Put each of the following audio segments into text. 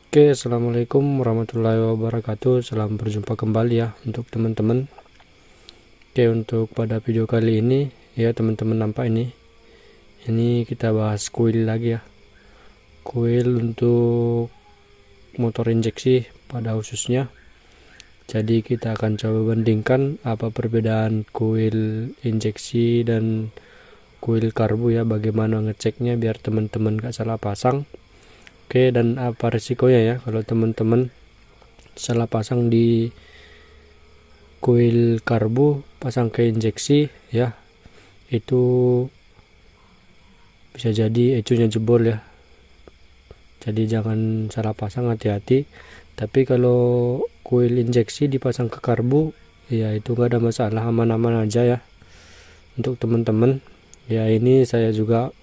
Oke, assalamualaikum warahmatullahi wabarakatuh. Salam berjumpa kembali ya untuk teman-teman. Oke, untuk pada video kali ini ya teman-teman nampak ini kita bahas kuil lagi ya. Kuil untuk motor injeksi pada khususnya. Jadi kita akan coba bandingkan apa perbedaan kuil injeksi dan kuil karbu ya, bagaimana ngeceknya biar teman-teman gak salah pasang. Oke, dan apa resikonya ya kalau teman-teman salah pasang di kuil karbu pasang ke injeksi ya, itu bisa jadi ecunya jebol ya. Jadi jangan salah pasang, hati-hati. Tapi kalau kuil injeksi dipasang ke karbu ya itu gak ada masalah, aman-aman aja ya untuk teman-teman. Ya ini saya juga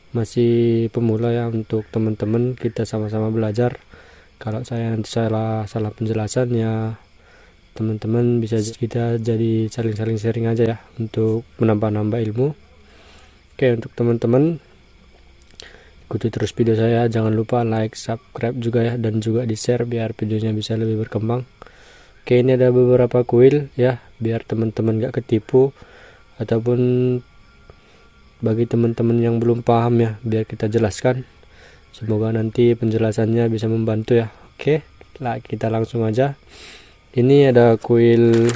masih pemula ya, untuk teman-teman kita sama-sama belajar. Kalau saya nanti salah penjelasan ya teman-teman bisa kita jadi saling sharing aja ya untuk menambah-nambah ilmu. Oke, untuk teman-teman ikuti terus video saya, jangan lupa like, subscribe juga ya, dan juga di share biar videonya bisa lebih berkembang. Oke, ini ada beberapa kuil ya biar teman-teman gak ketipu, ataupun bagi teman-teman yang belum paham ya biar kita jelaskan. Semoga nanti penjelasannya bisa membantu ya. Oke, kita langsung aja. Ini ada kuil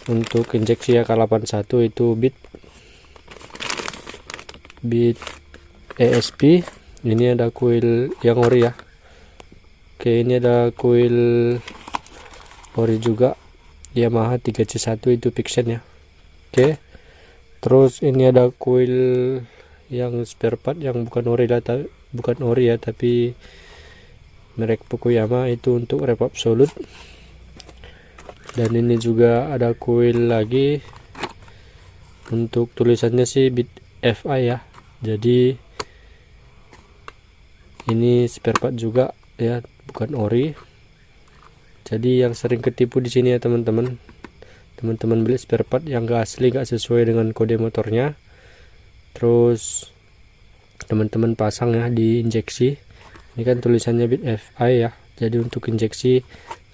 untuk injeksi ya K81, itu bit ESP. Ini ada kuil yang ori ya. Oke, ini ada kuil ori juga Yamaha 3C1, itu Pixen ya. Oke, terus ini ada kuil yang spare part yang bukan ori ya, tapi merek Fukuyama, itu untuk rev absolut. Dan ini juga ada kuil lagi, untuk tulisannya sih bit FI ya, jadi ini spare part juga ya, bukan ori. Jadi yang sering ketipu di sini ya teman-teman beli spare part yang gak asli, gak sesuai dengan kode motornya, terus teman-teman pasang ya di injeksi. Ini kan tulisannya bit FI ya, jadi untuk injeksi.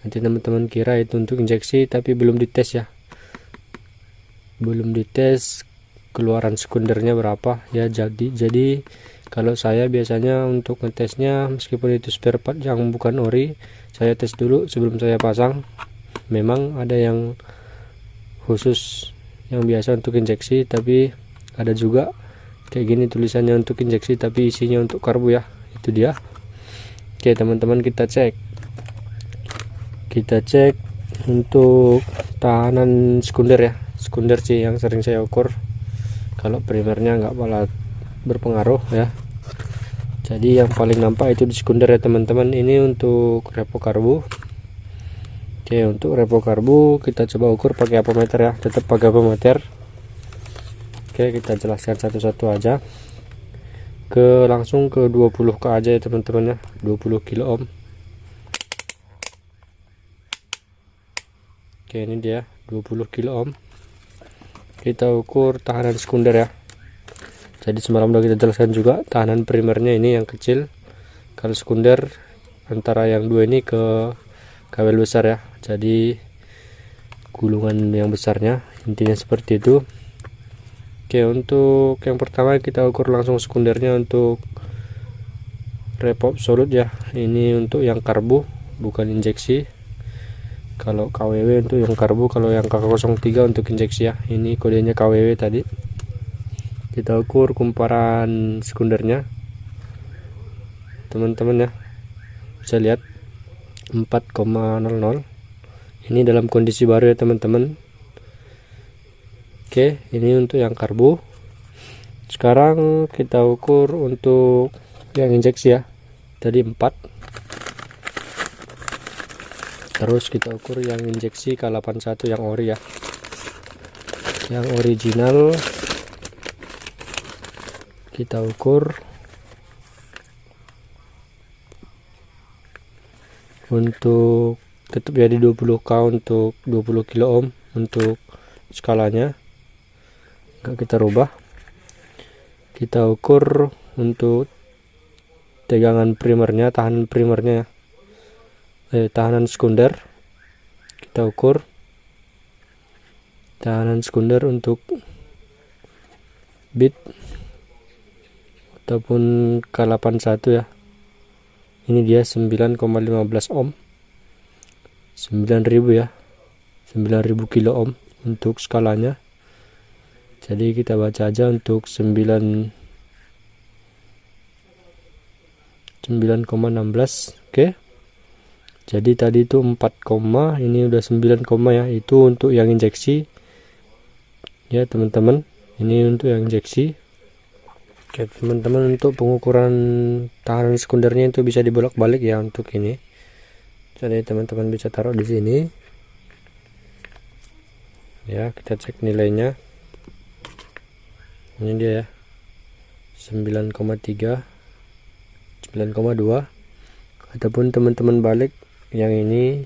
Nanti teman-teman kira itu untuk injeksi, tapi belum dites ya, belum dites keluaran sekundernya berapa ya. Jadi kalau saya biasanya untuk ngetesnya, meskipun itu spare part yang bukan ori, saya tes dulu sebelum saya pasang. Memang ada yang khusus yang biasa untuk injeksi, tapi ada juga kayak gini tulisannya untuk injeksi tapi isinya untuk karbu ya, itu dia. Oke teman-teman, kita cek untuk tahanan sekunder ya. Sekunder sih yang sering saya ukur, kalau primernya nggak malah berpengaruh ya. Jadi yang paling nampak itu di sekunder ya teman-teman. Ini untuk repo karbu. Oke, untuk repo karbu kita coba ukur pakai apometer ya, tetap pakai apometer. Oke, kita jelaskan satu-satu aja. Langsung ke 20k aja ya teman-teman ya, 20 kilo ohm. Oke, ini dia 20 kilo ohm. Kita ukur tahanan sekunder ya. Jadi semalam udah kita jelaskan juga, tahanan primernya ini yang kecil, kalau sekunder antara yang dua ini ke kabel besar ya, jadi gulungan yang besarnya, intinya seperti itu. Oke, untuk yang pertama kita ukur langsung sekundernya untuk rev absolut ya. Ini untuk yang karbu, bukan injeksi. Kalau KWW untuk yang karbu, kalau yang KK03 untuk injeksi ya. Ini kodenya KWW tadi. Kita ukur kumparan sekundernya teman-teman ya, bisa lihat 4,00. Ini dalam kondisi baru ya teman-teman. Oke, ini untuk yang karbu. Sekarang kita ukur untuk yang injeksi ya, tadi 4. Terus kita ukur yang injeksi K81 yang ori ya, yang original. Kita ukur untuk tetap jadi 20k untuk 20 kilo ohm untuk skalanya, enggak kita rubah. Kita ukur untuk tegangan primernya, tahanan primernya, tahanan sekunder. Kita ukur tahanan sekunder untuk bit ataupun K81 ya. Ini dia 9,15 ohm, 9000 ya, 9000 kilo ohm untuk skalanya. Jadi kita baca aja untuk 9,16. Oke. Jadi tadi itu 4, ini udah 9, ya. Itu untuk yang injeksi ya teman-teman. Ini untuk yang injeksi. Oke teman-teman, untuk pengukuran tahanan sekundernya itu bisa dibolak-balik ya untuk ini. Jadi teman-teman bisa taruh di sini. Ya, kita cek nilainya. Ini dia ya. 9,3, 9,2. Ataupun teman-teman balik yang ini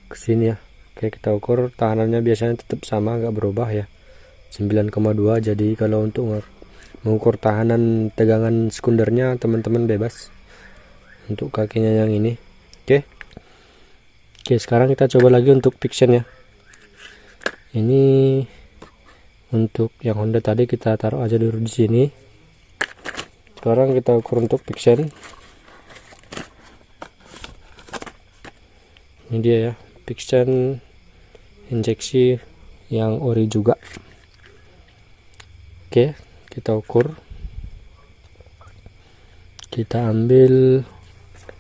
ke sini ya. Oke, kita ukur tahanannya biasanya tetap sama, nggak berubah ya. 9,2. Jadi kalau untuk mengukur tahanan tegangan sekundernya teman-teman bebas untuk kakinya yang ini. Oke, sekarang kita coba lagi untuk fiction ya. Ini untuk yang Honda tadi kita taruh aja dulu di sini. Sekarang kita ukur untuk fiction. Ini dia ya, fiction injeksi yang ori juga. Oke, kita ukur. Kita ambil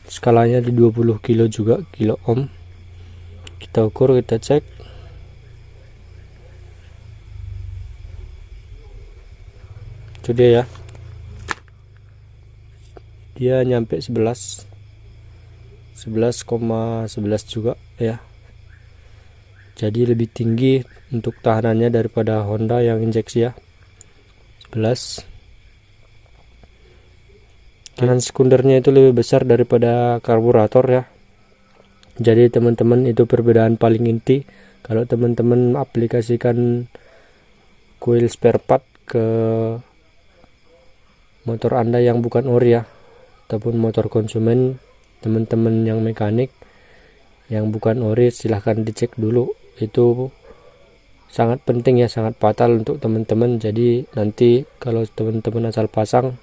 skalanya di 20 kilo juga, kilo ohm. Kita ukur, kita cek. Itu dia ya. Dia nyampe 11,11 juga ya. Jadi lebih tinggi untuk tahanannya daripada Honda yang injeksi ya. 11. Tahanan sekundernya itu lebih besar daripada karburator ya. Jadi teman-teman, itu perbedaan paling inti. Kalau teman-teman aplikasikan coil spare part ke motor Anda yang bukan ori ya, ataupun motor konsumen, teman-teman yang mekanik yang bukan ori, silahkan dicek dulu. Itu sangat penting ya, sangat fatal untuk teman-teman. Jadi nanti kalau teman-teman asal pasang,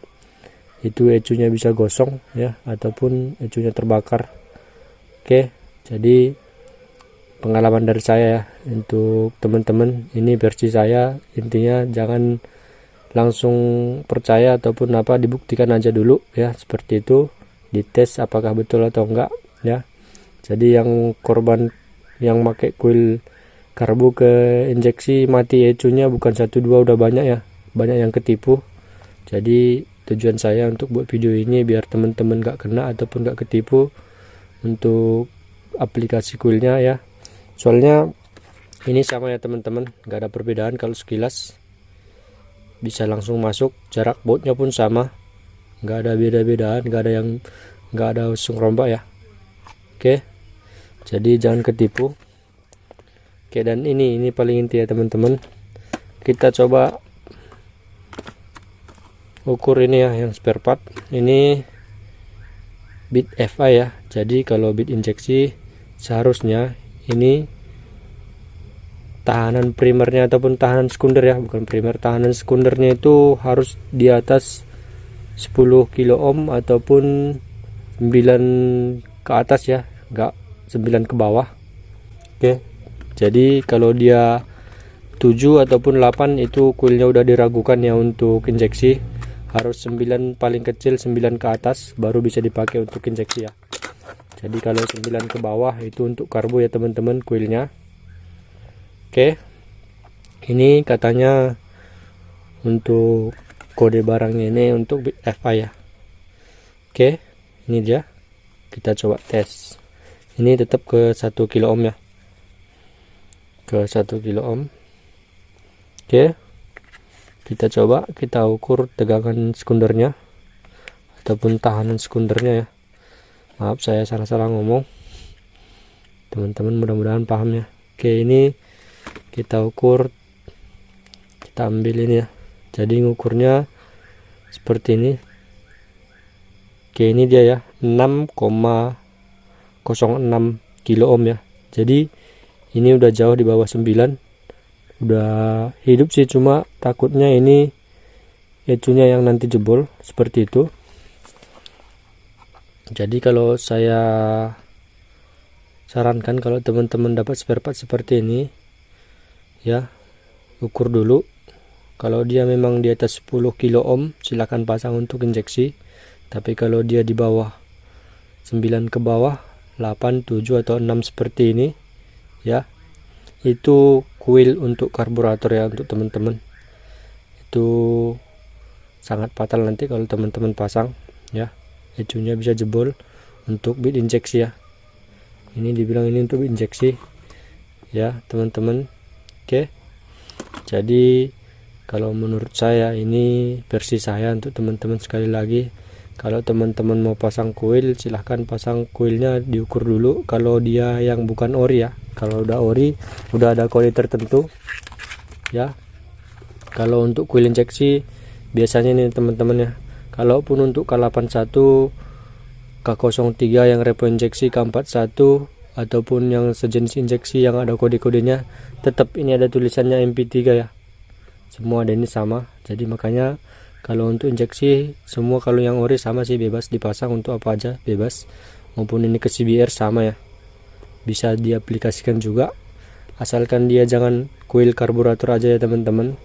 itu ecunya bisa gosong ya, ataupun ecunya terbakar. Oke, jadi pengalaman dari saya ya untuk teman-teman. Ini versi saya, intinya jangan langsung percaya ataupun apa, dibuktikan aja dulu ya, seperti itu, dites apakah betul atau enggak ya. Jadi yang korban yang pakai coil karbu ke injeksi mati ecunya bukan 1-2, udah banyak ya, banyak yang ketipu. Jadi tujuan saya untuk buat video ini biar teman-teman gak kena ataupun gak ketipu untuk aplikasi coilnya ya. Soalnya ini sama ya teman-teman, gak ada perbedaan. Kalau sekilas bisa langsung masuk, jarak bautnya pun sama, gak ada beda-bedaan, gak ada usung rombak ya. Oke, jadi jangan ketipu. Oke, dan ini paling inti ya teman-teman. Kita coba ukur ini ya, yang spare part. Ini bit FI ya. Jadi kalau bit injeksi seharusnya ini tahanan primernya ataupun tahanan sekunder ya, bukan primer, tahanan sekundernya itu harus di atas 10 kilo ohm ataupun 9 ke atas ya, enggak 9 ke bawah. Oke, jadi kalau dia 7 ataupun 8 itu coilnya udah diragukan ya untuk injeksi. Harus 9 paling kecil, 9 ke atas baru bisa dipakai untuk injeksi ya. Jadi kalau 9 ke bawah itu untuk karbu ya teman-teman, coilnya. Oke, ini katanya untuk kode barangnya ini untuk FI ya. Oke, ini dia, kita coba tes. Ini tetap ke 1 kilo ohm ya, ke 1 kilo ohm. Oke, kita coba, kita ukur tegangan sekundernya ataupun tahanan sekundernya ya. Maaf saya salah-salah ngomong, teman-teman mudah-mudahan paham ya. Oke, ini kita ukur, kita ambil ini ya. Jadi ngukurnya seperti ini, Oke, ini dia ya, 6,06 kilo ohm ya. Jadi ini udah jauh di bawah 9, udah hidup sih, cuma takutnya ini ecunya yang nanti jebol seperti itu. Jadi kalau saya sarankan, kalau teman-teman dapat spare part seperti ini ya, ukur dulu. Kalau dia memang di atas 10 kilo ohm, silakan pasang untuk injeksi. Tapi kalau dia di bawah 9 ke bawah, 8, 7 atau 6 seperti ini ya, itu kuil untuk karburator ya untuk teman-teman. Itu sangat fatal nanti kalau teman-teman pasang ya, ecunya bisa jebol untuk bit injeksi ya. Ini dibilang ini untuk injeksi ya teman-teman. Oke, jadi kalau menurut saya ini versi saya untuk teman-teman. Sekali lagi, kalau teman-teman mau pasang kuil, silahkan pasang kuilnya diukur dulu. Kalau dia yang bukan ori ya, kalau udah ori udah ada kode tertentu ya. Kalau untuk kuil injeksi biasanya nih teman-teman ya, kalaupun untuk K81, K03 yang repo injeksi, K41 ataupun yang sejenis injeksi yang ada kode-kodenya, tetap ini ada tulisannya MP3 ya. Semua ada ini sama. Jadi makanya kalau untuk injeksi semua, kalau yang ori sama sih, bebas dipasang untuk apa aja, bebas. Maupun ini ke CBR sama ya, bisa diaplikasikan juga, asalkan dia jangan kuil karburator aja ya teman-teman.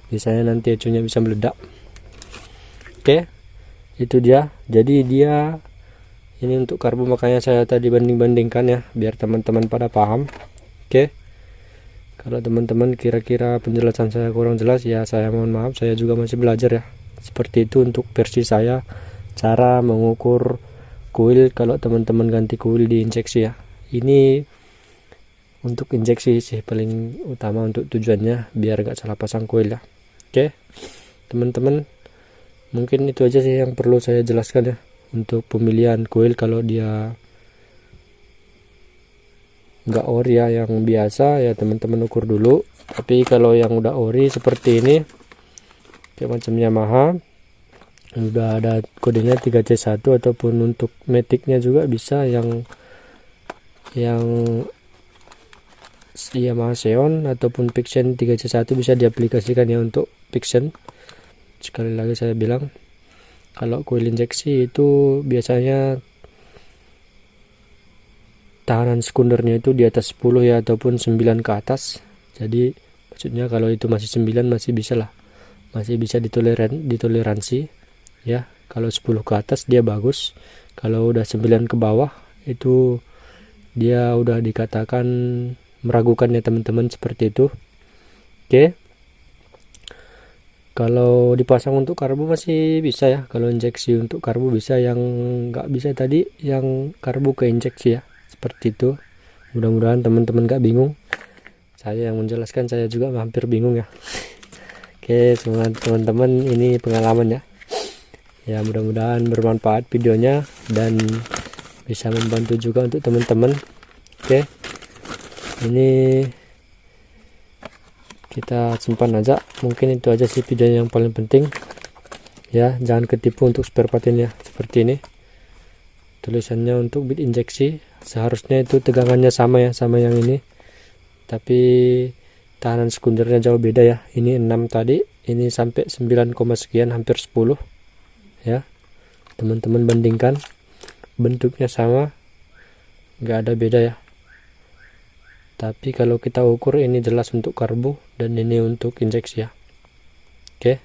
Biasanya nanti ecunya bisa meledak. Oke, itu dia. Jadi dia ini untuk karbu, makanya saya tadi banding-bandingkan ya, biar teman-teman pada paham. Oke, kalau teman-teman kira-kira penjelasan saya kurang jelas ya, saya mohon maaf, saya juga masih belajar ya. Seperti itu untuk versi saya, cara mengukur kuil kalau teman-teman ganti kuil di injeksi ya. Ini untuk injeksi sih paling utama untuk tujuannya, biar gak salah pasang kuil ya. Oke teman-teman, mungkin itu aja sih yang perlu saya jelaskan ya untuk pemilihan kuil. Kalau dia nggak ori ya, yang biasa ya teman-teman ukur dulu. Tapi kalau yang udah ori seperti ini kayak macam Yamaha, udah ada kodenya 3C1, ataupun untuk Matic-nya juga bisa yang Yamaha Xeon ataupun Pixen 3C1 bisa diaplikasikan ya untuk Pixen. Sekali lagi saya bilang, kalau kuil injeksi itu biasanya tahanan sekundernya itu di atas 10 ya, ataupun 9 ke atas. Jadi maksudnya kalau itu masih 9 masih bisa lah, masih bisa ditoleransi ya. Kalau 10 ke atas dia bagus. Kalau udah 9 ke bawah itu dia udah dikatakan meragukan ya teman-teman, seperti itu. Oke, kalau dipasang untuk karbu masih bisa ya. Kalau injeksi untuk karbu bisa, yang nggak bisa tadi yang karbu ke injeksi ya, seperti itu. Mudah-mudahan teman-teman gak bingung. Saya yang menjelaskan, saya juga hampir bingung ya. Oke, semoga teman-teman ini pengalaman ya. Ya mudah-mudahan bermanfaat videonya dan bisa membantu juga untuk teman-teman. Oke, ini kita simpan aja. Mungkin itu aja sih videonya yang paling penting ya. Jangan ketipu untuk spare part ini ya, seperti ini tulisannya untuk bit injeksi. Seharusnya itu tegangannya sama ya, sama yang ini, tapi tahanan sekundernya jauh beda ya. Ini 6 tadi, ini sampai 9, sekian, hampir 10 ya. Teman-teman bandingkan, bentuknya sama, nggak ada beda ya. Tapi kalau kita ukur ini jelas untuk karbu dan ini untuk injeksi ya. Oke,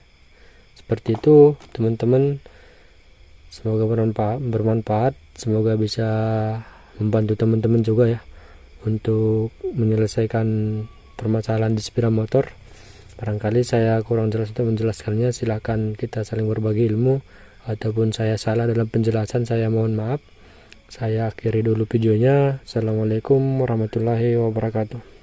seperti itu teman-teman. Semoga bermanfaat, semoga bisa membantu teman-teman juga ya untuk menyelesaikan permasalahan di sepeda motor. Barangkali saya kurang jelas untuk menjelaskannya, silakan kita saling berbagi ilmu, ataupun saya salah dalam penjelasan, saya mohon maaf. Saya akhiri dulu videonya. Assalamualaikum warahmatullahi wabarakatuh.